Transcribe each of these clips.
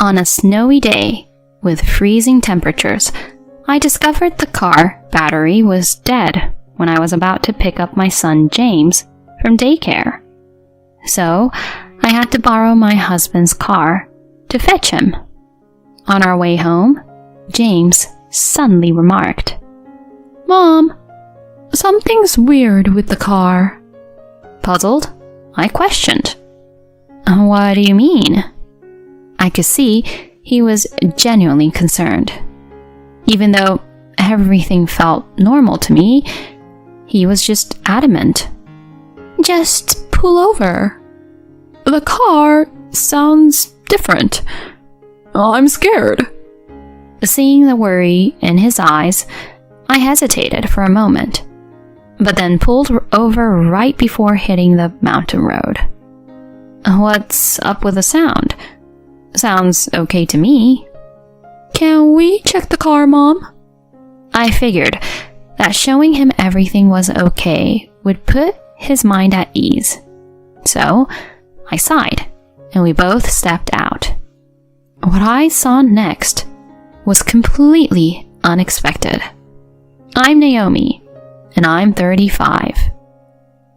On a snowy day, with freezing temperatures, I discovered the car battery was dead when I was about to pick up my son James from daycare. So, I had to borrow my husband's car to fetch him. On our way home, James suddenly remarked, "Mom, something's weird with the car." Puzzled, I questioned, "What do you mean?" I could see he was genuinely concerned. Even though everything felt normal to me, he was just adamant. "Just pull over. The car sounds different. I'm scared." Seeing the worry in his eyes, I hesitated for a moment, but then pulled over right before hitting the mountain road. "What's up with the sound? Sounds okay to me." "Can we check the car, Mom?" I figured that showing him everything was okay would put his mind at ease. So, I sighed, and we both stepped out. What I saw next was completely unexpected. I'm Naomi, and I'm 35.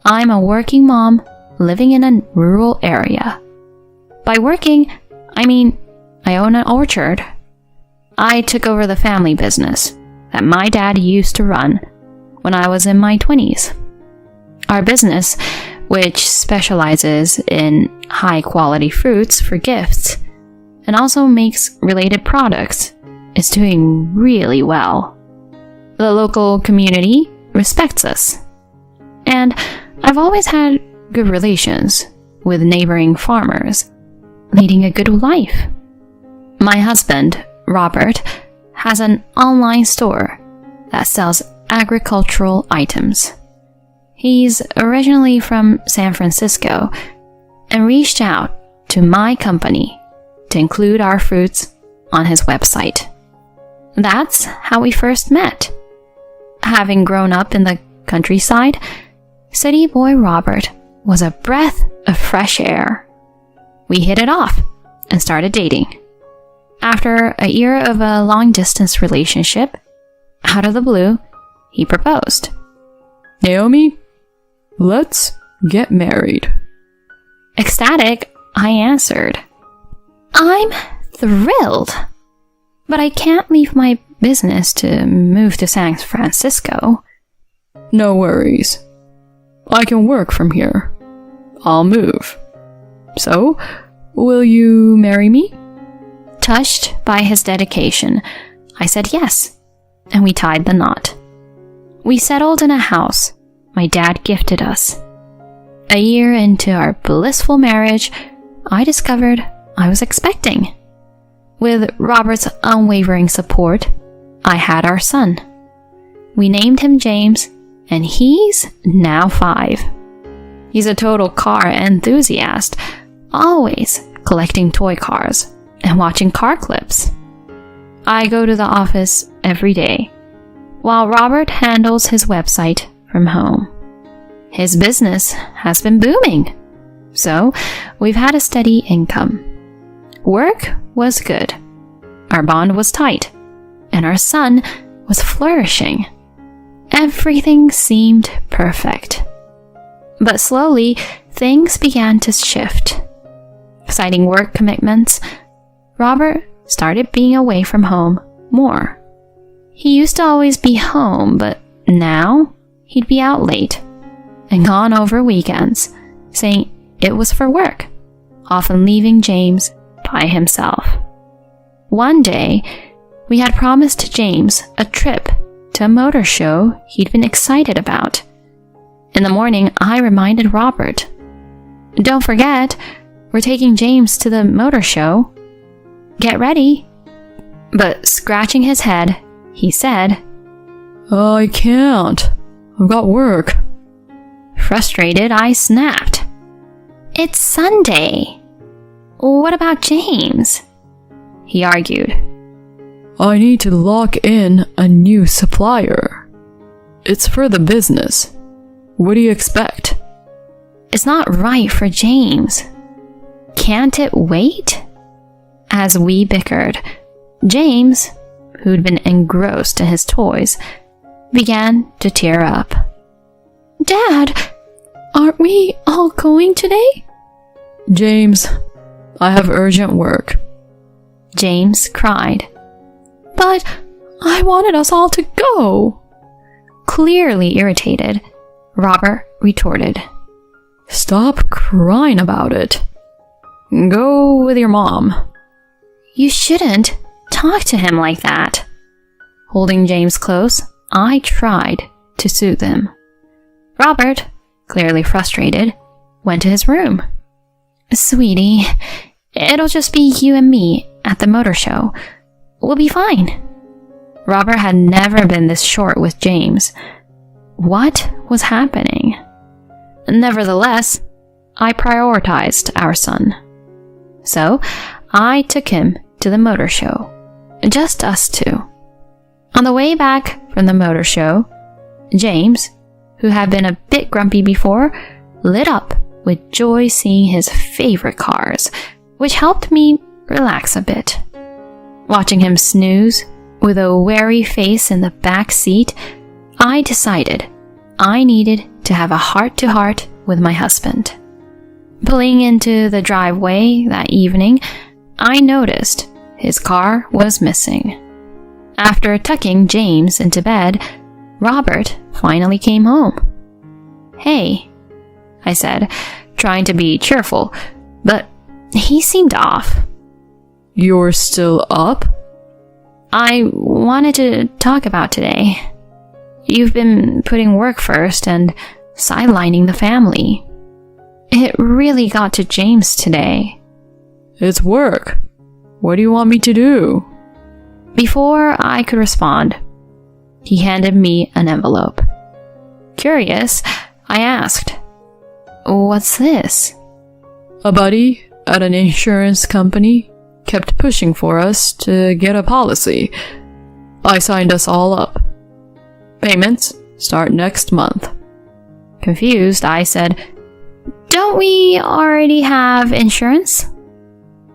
I'm a working mom living in a rural area. By working, I mean I own an orchard. I took over the family business that my dad used to run when I was in my 20s. Our business, which specializes in high-quality fruits for gifts and also makes related products, is doing really well. The local community respects us, and I've always had good relations with neighboring farmers, leading a good life. My husband, Robert, has an online store that sells agricultural items. He's originally from San Francisco and reached out to my company to include our fruits on his website. That's how we first met. Having grown up in the countryside, city boy Robert was a breath of fresh air. We hit it off and started dating. After a year of a long-distance relationship, out of the blue, he proposed. "Naomi, let's get married." Ecstatic, I answered, "I'm thrilled, but I can't leave my business to move to San Francisco." "No worries. I can work from here. I'll move. So, will you marry me?" Touched by his dedication, I said yes, and we tied the knot. We settled in a house my dad gifted us. A year into our blissful marriage, I discovered I was expecting. With Robert's unwavering support, I had our son. We named him James, and he's now 5. He's a total car enthusiast, always collecting toy cars and watching car clips. I go to the office every day, while Robert handles his website from home. His business has been booming, so we've had a steady income. Work was good, our bond was tight, and our son was flourishing. Everything seemed perfect. But slowly, things began to shift. Citing work commitments, Robert started being away from home more. He used to always be home, but now he'd be out late and gone over weekends, saying it was for work, often leaving James by himself. One day, we had promised James a trip to a motor show he'd been excited about. In the morning, I reminded Robert, "Don't forget, we're taking James to the motor show. Get ready." But scratching his head, he said, "I can't. I've got work." Frustrated, I snapped, "It's Sunday. What about James?" He argued, "I need to lock in a new supplier. It's for the business. What do you expect?" "It's not right for James. Can't it wait?" As we bickered, James, who'd been engrossed in his toys, began to tear up. "Dad, aren't we all going today?" "James, I have urgent work," James cried. "But I wanted us all to go." Clearly irritated, Robert retorted. "Stop crying about it. Go with your mom." "You shouldn't talk to him like that." Holding James close, I tried to soothe him. Robert, clearly frustrated, went to his room. "Sweetie, it'll just be you and me at the motor show. We'll be fine." Robert had never been this short with James. What was happening? Nevertheless, I prioritized our son. So, I took him to the motor show. Just us two. On the way back from the motor show, James, who had been a bit grumpy before, lit up with joy seeing his favorite cars, which helped me relax a bit. Watching him snooze with a wary face in the back seat, I decided I needed to have a heart-to-heart with my husband. Pulling into the driveway that evening, I noticed his car was missing. After tucking James into bed, Robert finally came home. "Hey," I said, trying to be cheerful, but he seemed off. "You're still up?" "I wanted to talk about today. You've been putting work first and sidelining the family. It really got to James today." "It's work. What do you want me to do?" Before I could respond, he handed me an envelope. Curious, I asked, "What's this?" "A buddy at an insurance company kept pushing for us to get a policy. I signed us all up. Payments start next month." Confused, I said, "Don't we already have insurance?"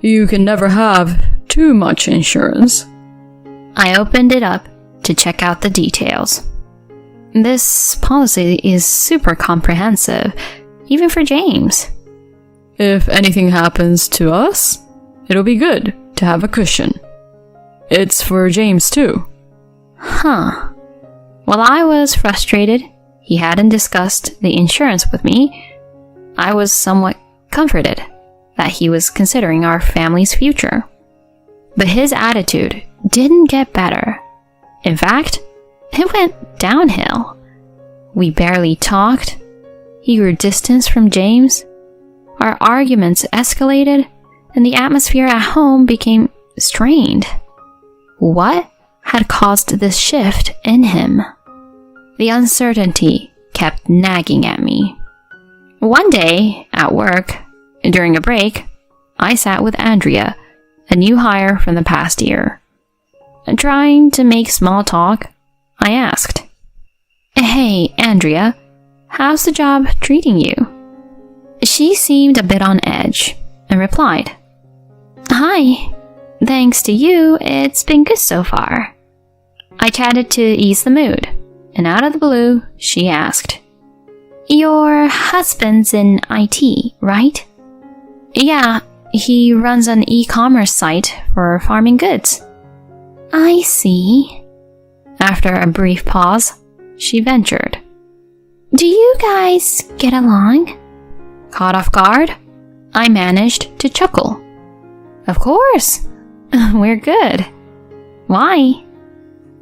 "You can never have too much insurance." I opened it up to check out the details. This policy is super comprehensive, even for James. "If anything happens to us, it'll be good to have a cushion. It's for James too." Huh. While I was frustrated he hadn't discussed the insurance with me, I was somewhat comforted that he was considering our family's future. But his attitude didn't get better. In fact, it went downhill. We barely talked. He grew distance from James. Our arguments escalated, and the atmosphere at home became strained. What had caused this shift in him? The uncertainty kept nagging at me. One day, at work, during a break, I sat with Andrea, a new hire from the past year. Trying to make small talk, I asked, "Hey, Andrea, how's the job treating you?" She seemed a bit on edge and replied, "Hi, thanks to you, it's been good so far." I chatted to ease the mood, and out of the blue, she asked, "Your husband's in IT, right?" "Yeah, he runs an e-commerce site for farming goods." "I see." After a brief pause, she ventured, "Do you guys get along?" Caught off guard, I managed to chuckle. "Of course, we're good. Why?"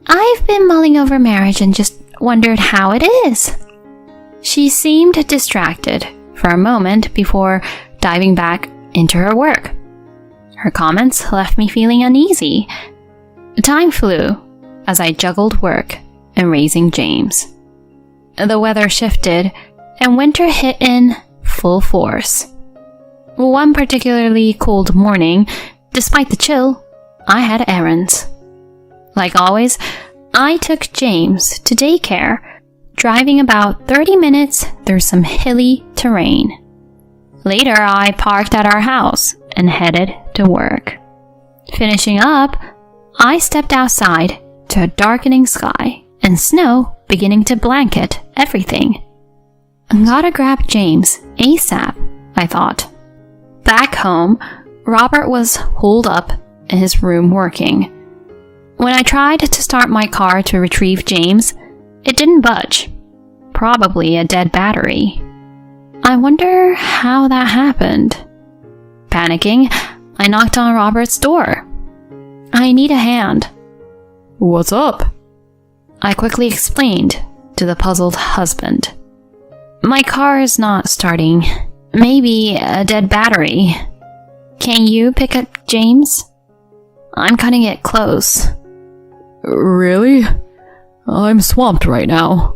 "I've been mulling over marriage and just wondered how it is." She seemed distracted for a moment before diving back into her work. Her comments left me feeling uneasy. Time flew as I juggled work and raising James. The weather shifted and winter hit in full force. One particularly cold morning, despite the chill, I had errands. Like always, I took James to daycare, driving about 30 minutes through some hilly terrain. Later, I parked at our house and headed to work. Finishing up, I stepped outside to a darkening sky and snow beginning to blanket everything. Gotta grab James ASAP, I thought. Back home, Robert was holed up in his room working. When I tried to start my car to retrieve James, it didn't budge. Probably a dead battery. I wonder how that happened. Panicking, I knocked on Robert's door. I need a hand. What's up? I quickly explained to the puzzled husband. My car is not starting. Maybe a dead battery. Can you pick up James? I'm cutting it close. Really? I'm swamped right now.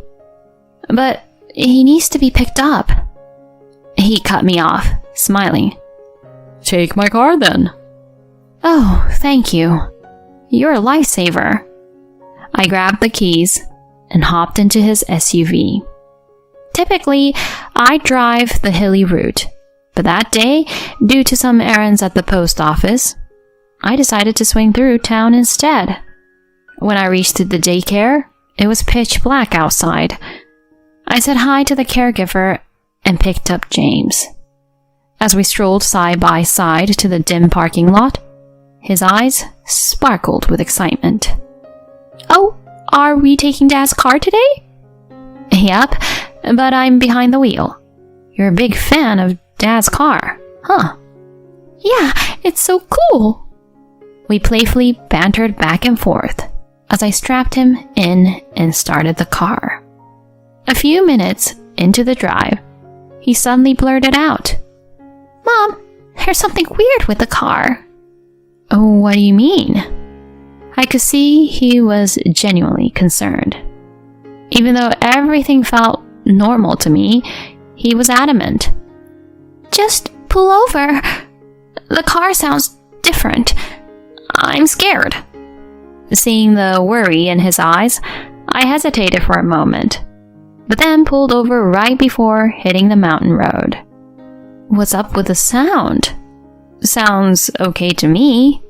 But he needs to be picked up. He cut me off, smiling. Take my car then. Oh, thank you. You're a lifesaver. I grabbed the keys and hopped into his SUV. Typically, I drive the hilly route, but that day, due to some errands at the post office, I decided to swing through town instead. When I reached the daycare, it was pitch black outside. I said hi to the caregiver and picked up James. As we strolled side by side to the dim parking lot, his eyes sparkled with excitement. Oh, are we taking Dad's car today? Yep, but I'm behind the wheel. You're a big fan of Dad's car, huh? Yeah, it's so cool. We playfully bantered back and forth as I strapped him in and started the car. A few minutes into the drive, he suddenly blurted out, Mom, there's something weird with the car. Oh, what do you mean? I could see he was genuinely concerned. Even though everything felt normal to me, he was adamant. Just pull over. The car sounds different. I'm scared. Seeing the worry in his eyes, I hesitated for a moment, but then pulled over right before hitting the mountain road. What's up with the sound? Sounds okay to me.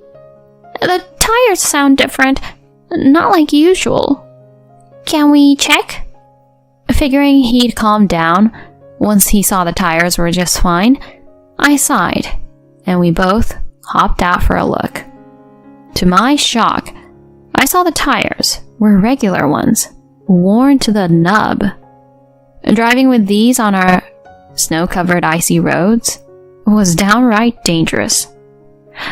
The tires sound different, not like usual. Can we check? Figuring he'd calm down once he saw the tires were just fine, I sighed, and we both hopped out for a look. To my shock, I saw the tires were regular ones, worn to the nub. Driving with these on our snow-covered icy roads was downright dangerous.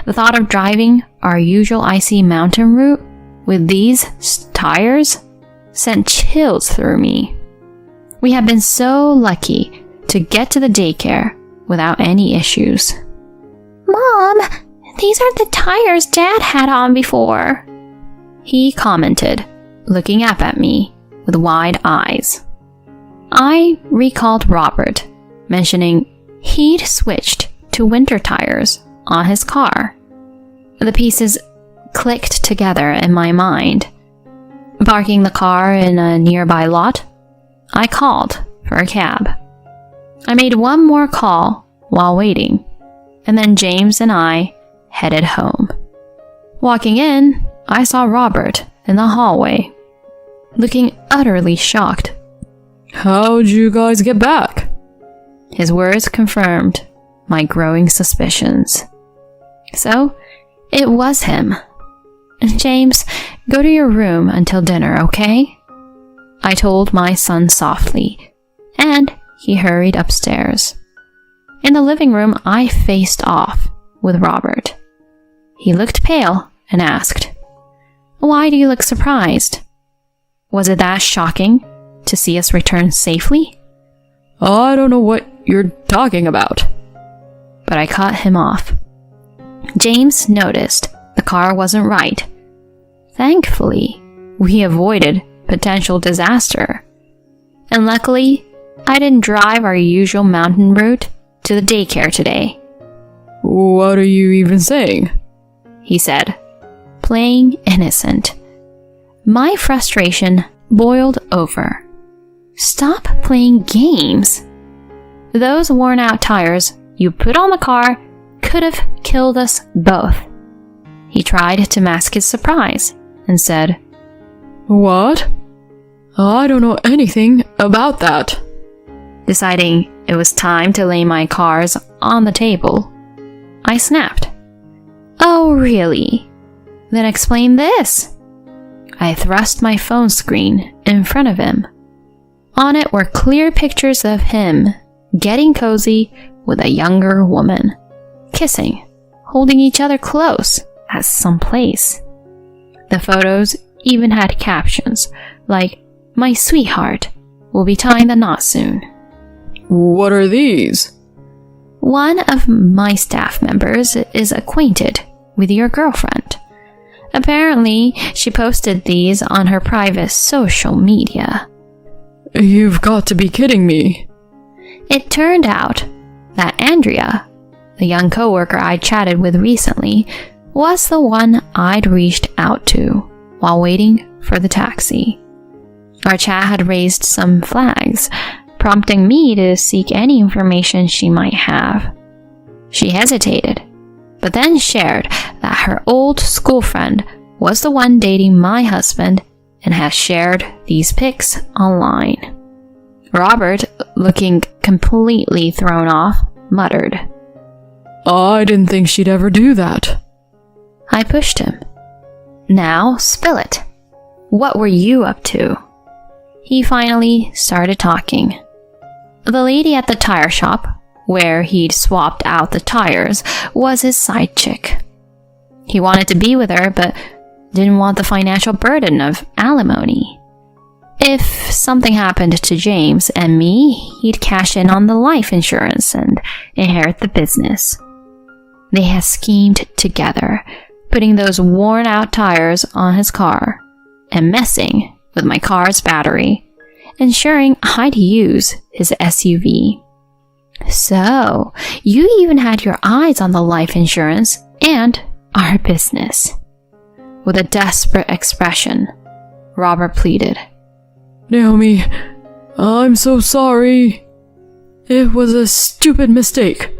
The thought of driving our usual icy mountain route with these tires sent chills through me. We had been so lucky to get to the daycare without any issues. Mom, these aren't the tires Dad had on before, he commented, looking up at me with wide eyes. I recalled Robert mentioning he'd switched to winter tires on his car. The pieces clicked together in my mind. Parking the car in a nearby lot, I called for a cab. I made one more call while waiting, and then James and I headed home. Walking in, I saw Robert in the hallway, looking utterly shocked. How'd you guys get back? His words confirmed my growing suspicions. So, it was him. James, go to your room until dinner, okay? I told my son softly, and he hurried upstairs. In the living room, I faced off with Robert. He looked pale and asked, Why do you look surprised? Was it that shocking to see us return safely? I don't know what you're talking about. But I cut him off. James noticed the car wasn't right. Thankfully, we avoided potential disaster. And luckily, I didn't drive our usual mountain route to the daycare today. What are you even saying? He said, playing innocent. My frustration boiled over. Stop playing games. Those worn-out tires you put on the car could have killed us both. He tried to mask his surprise and said, "What? I don't know anything about that." Deciding it was time to lay my cards on the table, I snapped, "Oh, really? Then explain this." I thrust my phone screen in front of him. On it were clear pictures of him getting cozy with a younger woman, kissing, holding each other close at some place. The photos even had captions like, "My sweetheart will be tying the knot soon." "What are these?" "One of my staff members is acquainted with your girlfriend. Apparently, she posted these on her private social media." "You've got to be kidding me." It turned out that Andrea, the young coworker I chatted with recently, was the one I'd reached out to while waiting for the taxi. Our chat had raised some flags, prompting me to seek any information she might have. She hesitated, but then shared that her old school friend was the one dating my husband and has shared these pics online. Robert, looking completely thrown off, muttered, "I didn't think she'd ever do that." I pushed him. "Now, spill it. What were you up to?" He finally started talking. The lady at the tire shop, where he'd swapped out the tires, was his side chick. He wanted to be with her, but didn't want the financial burden of alimony. If something happened to James and me, he'd cash in on the life insurance and inherit the business. They had schemed together, putting those worn-out tires on his car and messing with my car's battery, ensuring I'd use his SUV. "So, you even had your eyes on the life insurance and our business." With a desperate expression, Robert pleaded, "Naomi, I'm so sorry. It was a stupid mistake."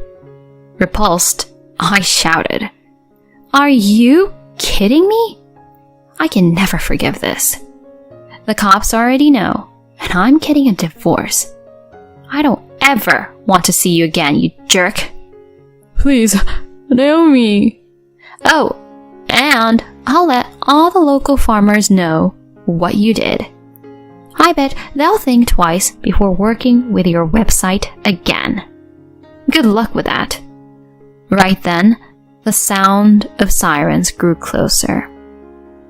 Repulsed, I shouted, "Are you kidding me? I can never forgive this. The cops already know, and I'm getting a divorce. I don't ever want to see you again, you jerk." "Please, Naomi." "Oh, and I'll let all the local farmers know what you did. I bet they'll think twice before working with your website again. Good luck with that." Right then, the sound of sirens grew closer.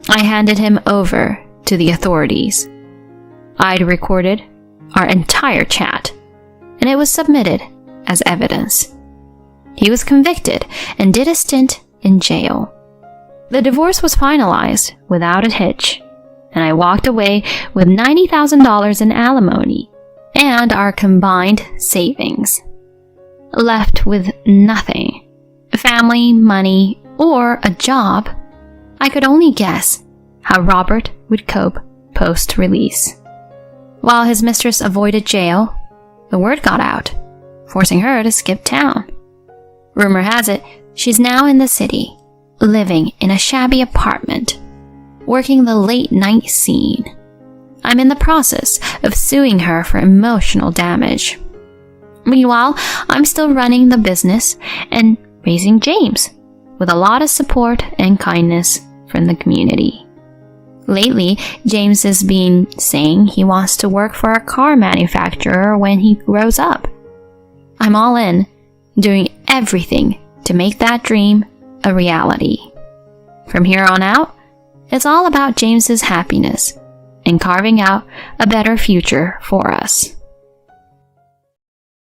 I handed him over to the authorities. I'd recorded our entire chat, and it was submitted as evidence. He was convicted and did a stint in jail. The divorce was finalized without a hitch, and I walked away with $90,000 in alimony and our combined savings. Left with nothing, family, money, or a job. I could only guess how Robert would cope post-release. While his mistress avoided jail, the word got out, forcing her to skip town. Rumor has it she's now in the city, living in a shabby apartment, working the late-night scene. I'm in the process of suing her for emotional damage. Meanwhile, I'm still running the business and raising James, with a lot of support and kindness from the community. Lately, James has been saying he wants to work for a car manufacturer when he grows up. I'm all in, doing everything to make that dream a reality. From here on out, it's all about James's happiness and carving out a better future for us.